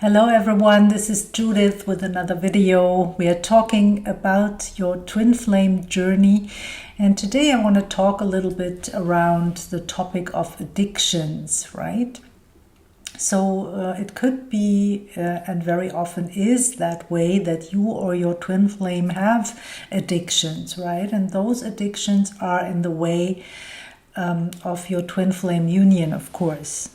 Hello everyone, this is Judith with another video. We are talking about your twin flame journey, and today I want to talk a little bit around the topic of addictions, right? So it could be, and very often is that way, that you or your twin flame have addictions, right? And those addictions are in the way of your twin flame union, of course.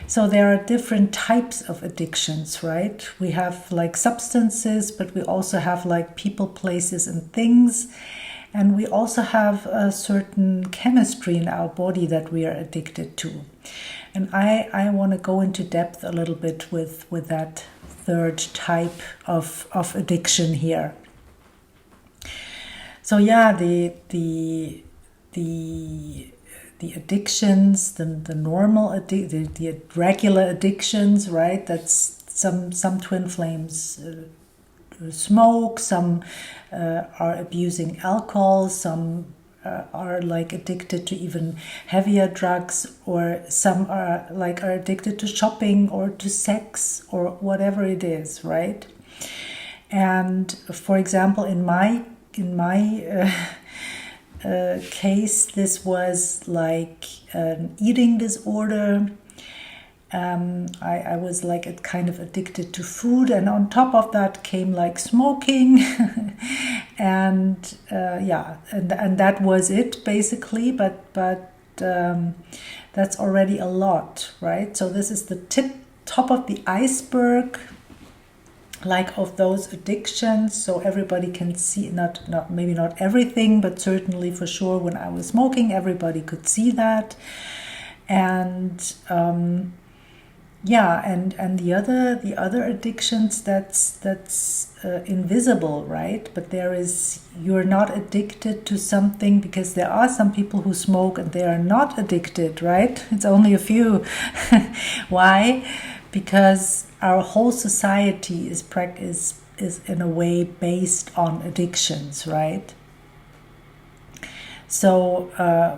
So there are different types of addictions, right? We have like substances, but we also have like people, places, and things. And we also have a certain chemistry in our body that we are addicted to. And I want to go into depth a little bit with that third type of addiction here. So yeah, the addictions, the normal the regular addictions, right? That's some twin flames smoke, some are abusing alcohol, some are like addicted to even heavier drugs, or some are addicted to shopping or to sex or whatever it is, right? And for example, in my case, this was like an eating disorder. I was like kind of addicted to food, and on top of that came like smoking, and and that was it basically. But that's already a lot, right? So this is the top of the iceberg, like of those addictions, so everybody can see, not maybe not everything, but certainly for sure when I was smoking, everybody could see that. And and the other addictions, that's invisible, right? But you're not addicted to something, because there are some people who smoke and they are not addicted, right? It's only a few. Why? Because our whole society is in a way based on addictions, right? So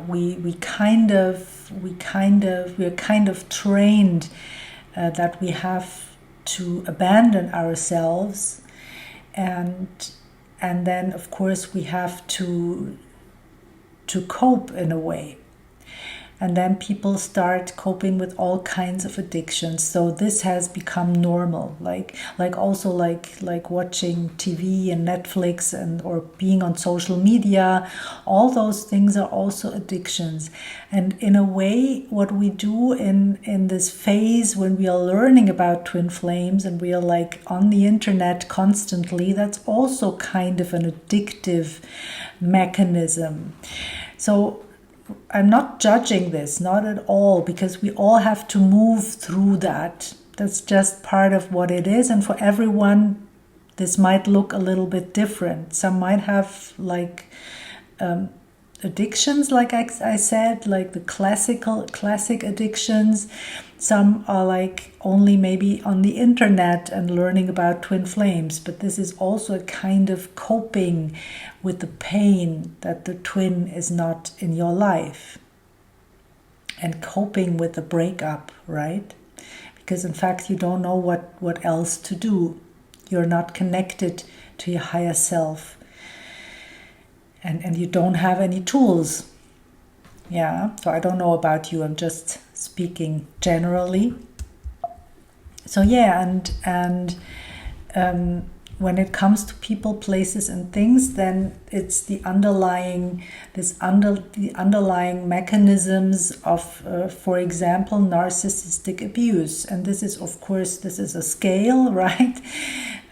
we're kind of trained that we have to abandon ourselves, and then of course we have to cope in a way. And then people start coping with all kinds of addictions. So this has become normal, like watching TV and Netflix, or being on social media. All those things are also addictions. And in a way, what we do in this phase when we are learning about twin flames and we are like on the internet constantly, that's also kind of an addictive mechanism. So I'm not judging this, not at all, because we all have to move through that. That's just part of what it is. And for everyone, this might look a little bit different. Some might have like addictions, like I said, like the classic addictions. Some are like only maybe on the internet and learning about twin flames, but this is also a kind of coping with the pain that the twin is not in your life, and coping with the breakup, right? Because in fact you don't know what else to do. You're not connected to your higher self, and you don't have any tools. Yeah, so I don't know about you, I'm just speaking generally. So yeah, and when it comes to people, places, and things, then it's the underlying mechanisms of, for example, narcissistic abuse. And this is, of course, this is a scale, right?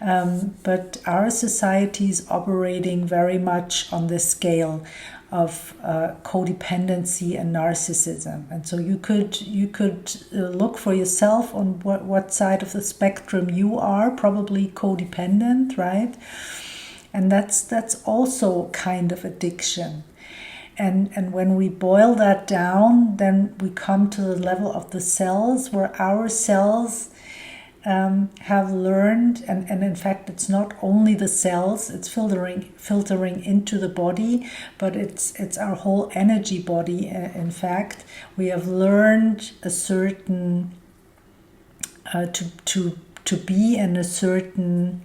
But our society is operating very much on this scale of codependency and narcissism. And so you could look for yourself on what side of the spectrum you are, probably codependent, right? And that's also kind of addiction. And when we boil that down, then we come to the level of the cells, where our cells have learned, and in fact it's not only the cells, it's filtering into the body, but it's our whole energy body. In fact, we have learned a certain to to be in a certain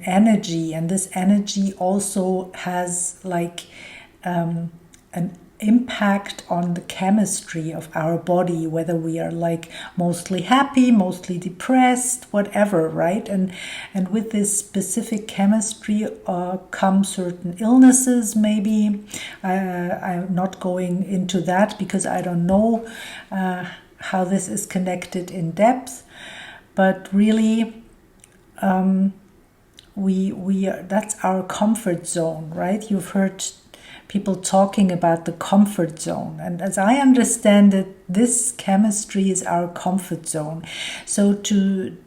energy, and this energy also has like an impact on the chemistry of our body, whether we are like mostly happy, mostly depressed, whatever, right? And with this specific chemistry come certain illnesses, maybe. I'm not going into that because I don't know how this is connected in depth, but really we are, that's our comfort zone, right? You've heard people talking about the comfort zone, and as I understand it, this chemistry is our comfort zone. So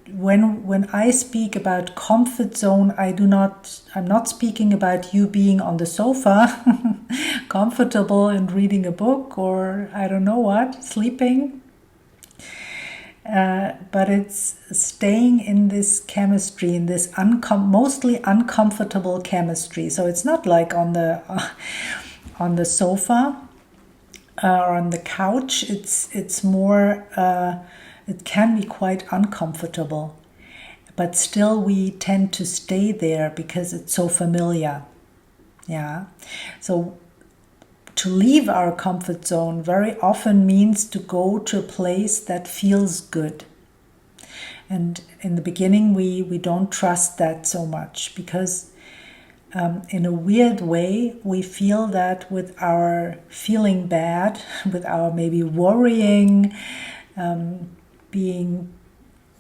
when I speak about comfort zone, I'm not speaking about you being on the sofa comfortable and reading a book, or I don't know what, sleeping. But it's staying in this chemistry, in this mostly uncomfortable chemistry. So it's not like on the sofa or on the couch. It's more. It can be quite uncomfortable, but still we tend to stay there because it's so familiar. Yeah. So to leave our comfort zone very often means to go to a place that feels good. And in the beginning, we don't trust that so much because in a weird way, we feel that with our feeling bad, with our maybe worrying, being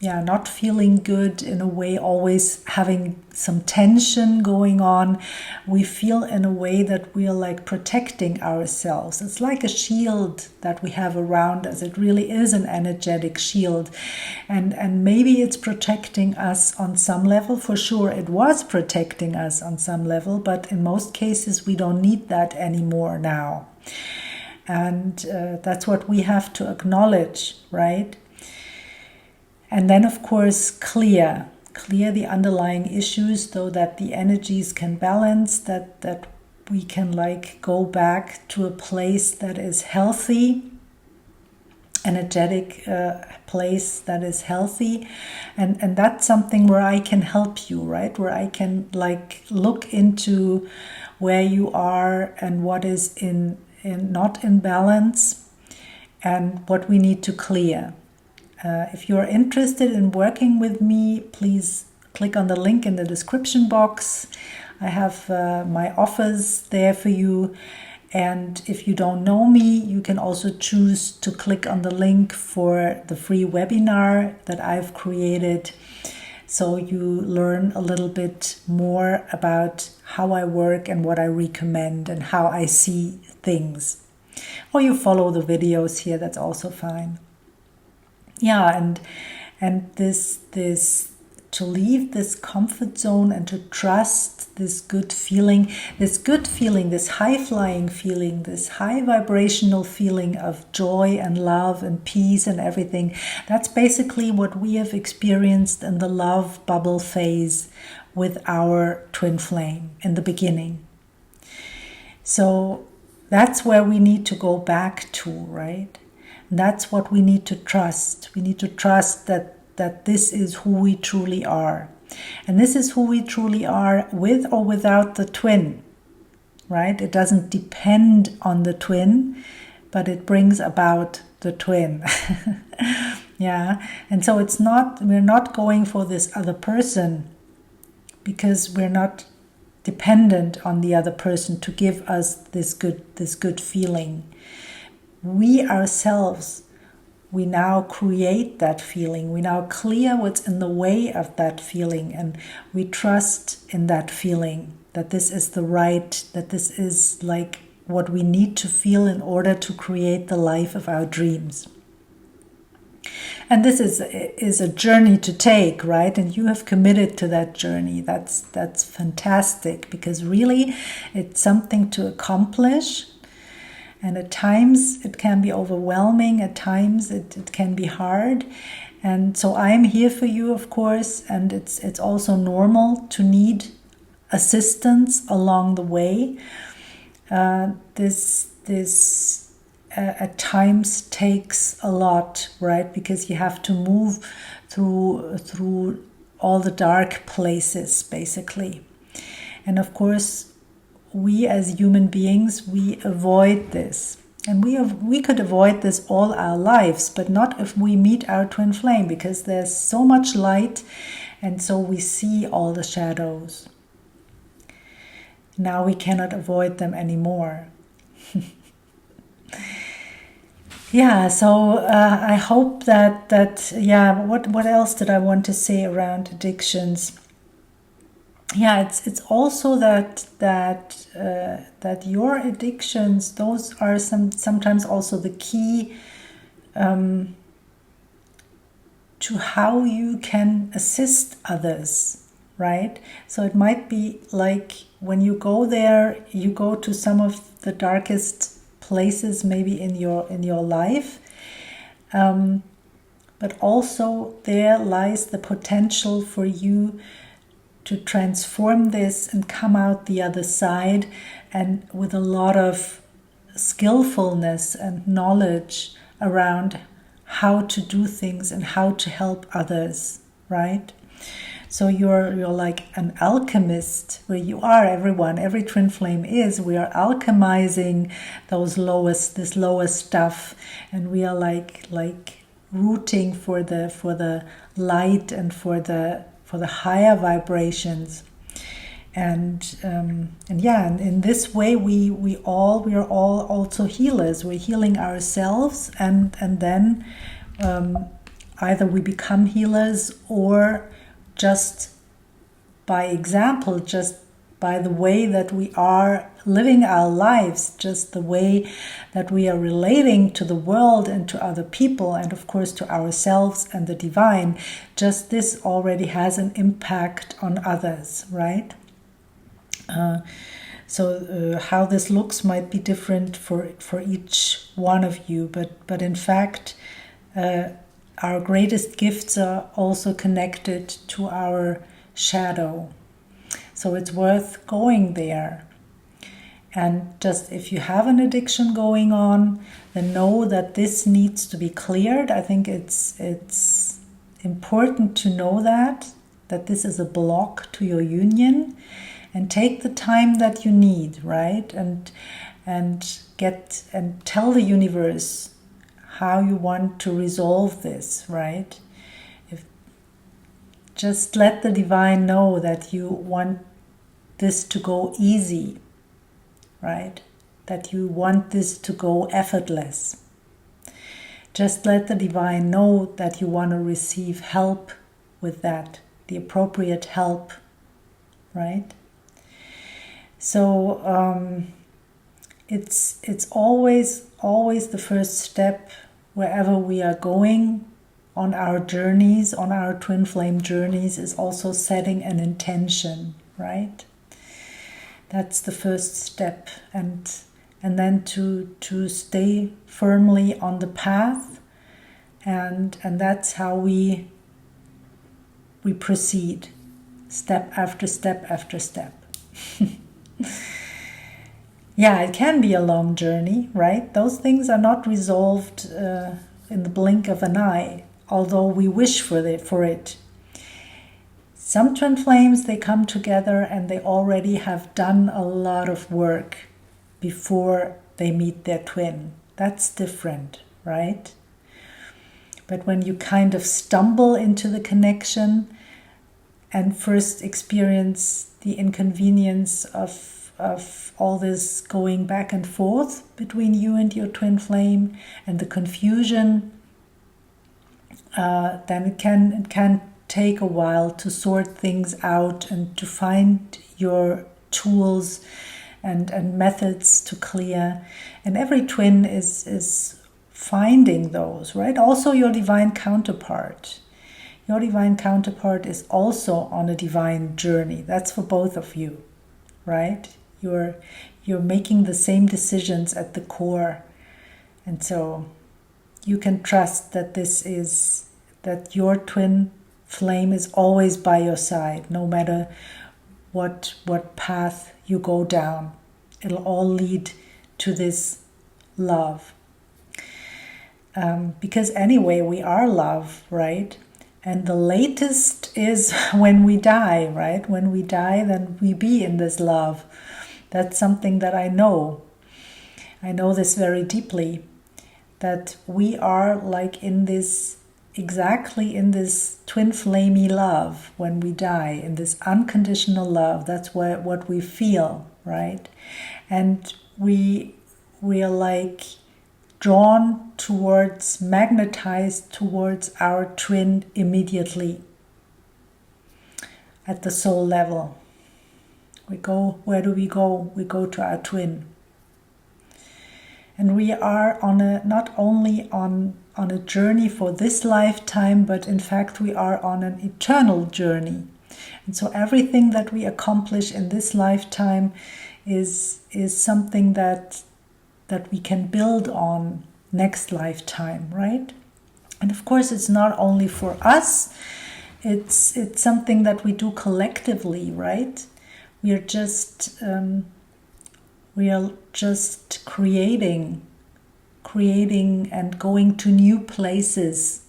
not feeling good in a way, always having some tension going on, we feel in a way that we are like protecting ourselves. It's like a shield that we have around us. It really is an energetic shield. And maybe it's protecting us on some level. For sure, it was protecting us on some level, but in most cases, we don't need that anymore now. And that's what we have to acknowledge, right? And then, of course, clear the underlying issues so that the energies can balance, that we can like go back to a place that is healthy, energetic place that is healthy. And that's something where I can help you, right? Where I can like look into where you are and what is in not in balance and what we need to clear. If you're interested in working with me, please click on the link in the description box. I have my offers there for you. And if you don't know me, you can also choose to click on the link for the free webinar that I've created. So you learn a little bit more about how I work and what I recommend and how I see things. Or you follow the videos here, that's also fine. Yeah, and this to leave this comfort zone and to trust this good feeling, this high-flying feeling, this high vibrational feeling of joy and love and peace and everything. That's basically what we have experienced in the love bubble phase with our twin flame in the beginning. So that's where we need to go back to, right? That's what we need to trust. We need to trust that this is who we truly are. And this is who we truly are with or without the twin, right? It doesn't depend on the twin, but it brings about the twin. Yeah. And so we're not going for this other person because we're not dependent on the other person to give us this good feeling. We ourselves, we now create that feeling. We now clear what's in the way of that feeling, and we trust in that feeling, that this is that this is like what we need to feel in order to create the life of our dreams. And this is a journey to take, right? And you have committed to that journey. That's fantastic, because really it's something to accomplish. And at times it can be overwhelming, at times it can be hard. And so I'm here for you, of course, and it's also normal to need assistance along the way. This at times takes a lot, right? Because you have to move through all the dark places, basically. And of course, we as human beings, we avoid this. And we could avoid this all our lives, but not if we meet our twin flame, because there's so much light, and so we see all the shadows. Now we cannot avoid them anymore. Yeah, so I hope that what else did I want to say around addictions? Yeah, it's also that your addictions, those are sometimes also the key to how you can assist others, right? So it might be like when you go there, you go to some of the darkest places maybe in your life, but also there lies the potential for you to transform this and come out the other side, and with a lot of skillfulness and knowledge around how to do things and how to help others, right? So you're like an alchemist, where you are, every twin flame is. We are alchemizing this lowest stuff, and we are like rooting for the light and for the higher vibrations. And in this way we are all also healers. We're healing ourselves, and then either we become healers, or just by example, just by the way that we are living our lives, just the way that we are relating to the world and to other people, and of course to ourselves and the divine, just this already has an impact on others, right? So how this looks might be different for each one of you, but in fact our greatest gifts are also connected to our shadow. So it's worth going there. And just if you have an addiction going on, then know that this needs to be cleared. I think it's important to know that this is a block to your union, and take the time that you need, right? And tell the universe how you want to resolve this, right? Just let the divine know that you want this to go easy, right? That you want this to go effortless. Just let the divine know that you want to receive help with that, the appropriate help, right? So it's always the first step wherever we are going on our journeys, on our twin flame journeys, is also setting an intention, right? That's the first step, and then to stay firmly on the path, and that's how we proceed, step after step after step. Yeah, it can be a long journey, right? Those things are not resolved in the blink of an eye, although we wish for it. Some twin flames, they come together and they already have done a lot of work before they meet their twin. That's different, right? But when you kind of stumble into the connection and first experience the inconvenience of all this going back and forth between you and your twin flame, and the confusion, then it can take a while to sort things out and to find your tools and methods to clear. And every twin is finding those, right? Also your divine counterpart. Your divine counterpart is also on a divine journey. That's for both of you, right? You're making the same decisions at the core. And so you can trust that your twin flame is always by your side, no matter what path you go down. It'll all lead to this love, because anyway, we are love, right? And the latest is when we die, right? When we die, then we be in this love. That's something that I know. I know this very deeply, that we are like in this, exactly in this twin flamey love when we die, in this unconditional love. That's what we feel, right? And we are like drawn towards, magnetized towards our twin immediately at the soul level. We go, where do we go? We go to our twin. And we are on a, not only on a journey for this lifetime, but in fact we are on an eternal journey. And so everything that we accomplish in this lifetime is something that we can build on next lifetime, right? And of course it's not only for us, it's something that we do collectively, right? We are just creating and going to new places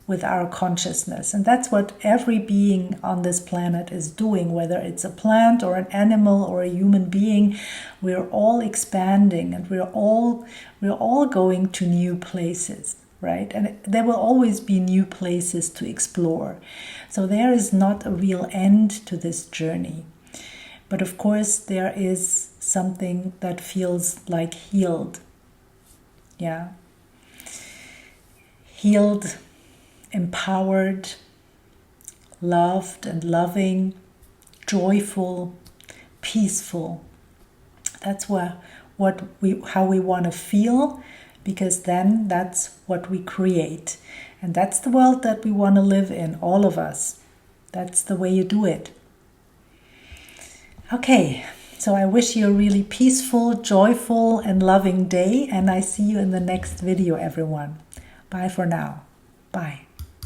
with our consciousness. And that's what every being on this planet is doing, whether it's a plant or an animal or a human being. We're all expanding, and we're all going to new places, right? And there will always be new places to explore. So there is not a real end to this journey. But of course, there is something that feels like healed. Yeah. Healed, empowered, loved and loving, joyful, peaceful. That's how we want to feel, because then that's what we create. And that's the world that we want to live in, all of us. That's the way you do it. Okay, so I wish you a really peaceful, joyful, and loving day, and I see you in the next video, everyone. Bye for now. Bye.